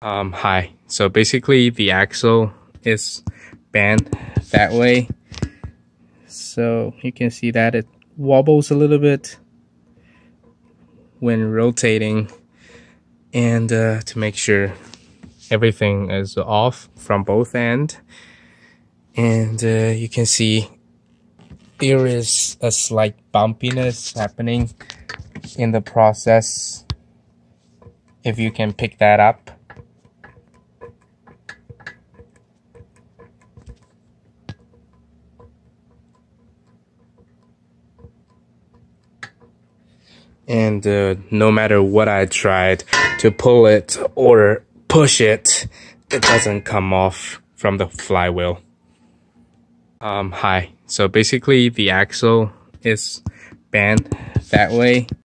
Hi. So basically the axle is bent that way. So you can see that it wobbles a little bit when rotating, and to make sure everything is off from both ends. And you can see there is a slight bumpiness happening in the process, if you can pick that up. And no matter what I tried to pull it or push it, it doesn't come off from the flywheel. Hi. So basically the axle is bent that way.